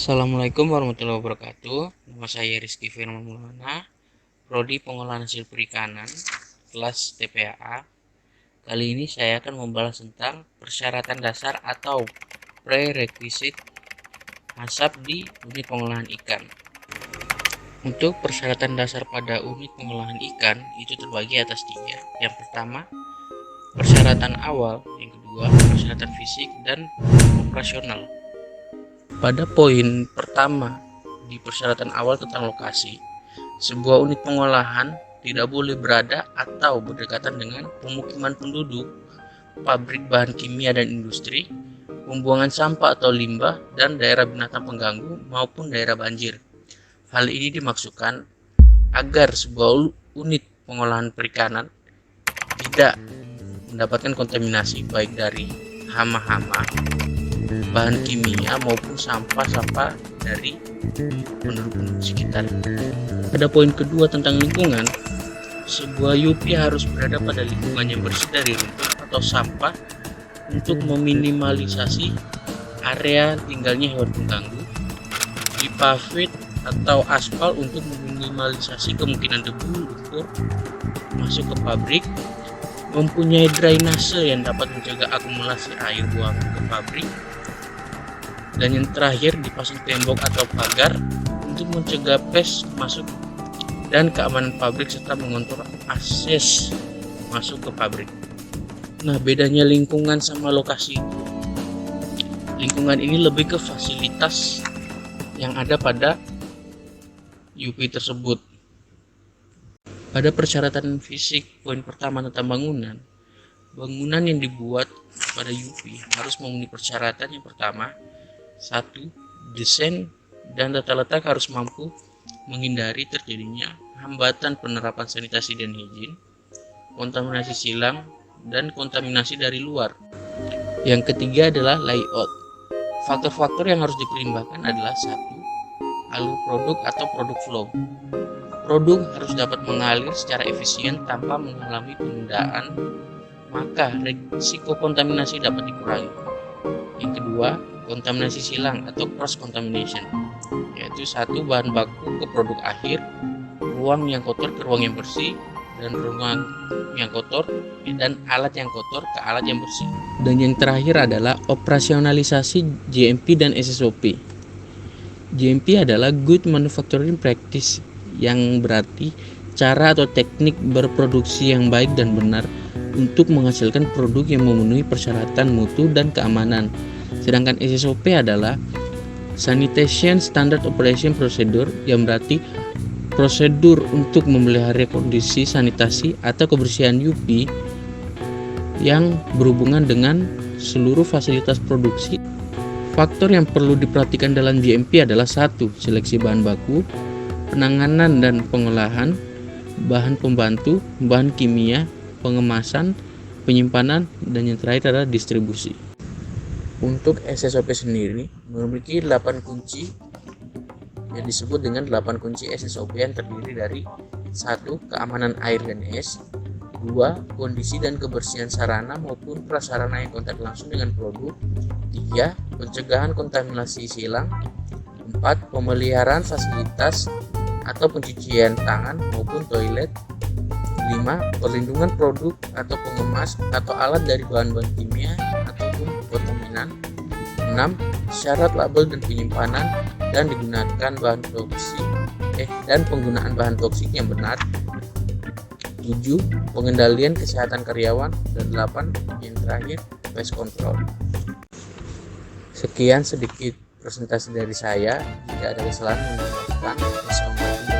Assalamualaikum warahmatullahi wabarakatuh. Nama saya Rizky Firman Maulana, Prodi Pengolahan Hasil Perikanan, kelas TPAA. Kali ini saya akan membahas tentang persyaratan dasar atau prerequisite HACCP di unit pengolahan ikan. Untuk persyaratan dasar pada unit pengolahan ikan itu terbagi atas 3. Yang pertama, persyaratan awal. Yang kedua, persyaratan fisik dan operasional. Pada poin pertama di persyaratan awal tentang lokasi, sebuah unit pengolahan tidak boleh berada atau berdekatan dengan pemukiman penduduk, pabrik bahan kimia dan industri, pembuangan sampah atau limbah, dan daerah binatang pengganggu maupun daerah banjir. Hal ini dimaksudkan agar sebuah unit pengolahan perikanan tidak mendapatkan kontaminasi baik dari hama-hama, bahan kimia maupun sampah-sampah dari penduduk sekitar. Pada poin kedua tentang lingkungan, sebuah UP harus berada pada lingkungan yang bersih dari rumput atau sampah untuk meminimalisasi area tinggalnya hewan pengganggu, dipavit atau aspal untuk meminimalisasi kemungkinan debu lumpur masuk ke pabrik, mempunyai drainase yang dapat mencegah akumulasi air buangan ke pabrik, dan yang terakhir dipasang tembok atau pagar untuk mencegah pest masuk dan keamanan pabrik serta mengontrol akses masuk ke pabrik. Nah, bedanya lingkungan sama lokasi. Lingkungan ini lebih ke fasilitas yang ada pada UP tersebut. Pada persyaratan fisik poin pertama tentang bangunan yang dibuat pada UP harus memenuhi persyaratan yang pertama. 1. Desain dan tata letak harus mampu menghindari terjadinya hambatan penerapan sanitasi dan higien, kontaminasi silang, dan kontaminasi dari luar. Yang ketiga adalah layout. Faktor-faktor yang harus dipertimbangkan adalah 1. Alur produk atau produk flow. Produk harus dapat mengalir secara efisien tanpa mengalami penundaan, maka risiko kontaminasi dapat dikurangi. Yang kedua, kontaminasi silang atau cross contamination, yaitu 1. Bahan baku ke produk akhir, ruang yang kotor ke ruang yang bersih, dan ruang yang kotor dan alat yang kotor ke alat yang bersih. Dan yang terakhir adalah operasionalisasi GMP dan SSOP. GMP adalah Good Manufacturing Practice, yang berarti cara atau teknik berproduksi yang baik dan benar untuk menghasilkan produk yang memenuhi persyaratan mutu dan keamanan. Sedangkan SSOP adalah Sanitation Standard Operation Procedure, yang berarti prosedur untuk memelihara kondisi sanitasi atau kebersihan UP yang berhubungan dengan seluruh fasilitas produksi. Faktor yang perlu diperhatikan dalam GMP adalah 1. Seleksi bahan baku, penanganan dan pengolahan, bahan pembantu, bahan kimia, pengemasan, penyimpanan, dan yang terakhir adalah distribusi. Untuk SSOP sendiri memiliki 8 kunci yang disebut dengan 8 kunci SSOP yang terdiri dari 1. Keamanan air dan es, 2. Kondisi dan kebersihan sarana maupun prasarana yang kontak langsung dengan produk, 3. Pencegahan kontaminasi silang, 4. Pemeliharaan fasilitas atau pencucian tangan maupun toilet, 5. Perlindungan produk atau pengemas atau alat dari bahan-bahan kimia ataupun kontaminan, 6. Syarat label dan penyimpanan dan digunakan bahan toksik dan penggunaan bahan toksik yang benar, 7. Pengendalian kesehatan karyawan, dan 8. Yang terakhir, pest control. Sekian sedikit presentasi dari saya. Jika ada kesalahan, mohon maaf. Wassalamualaikum.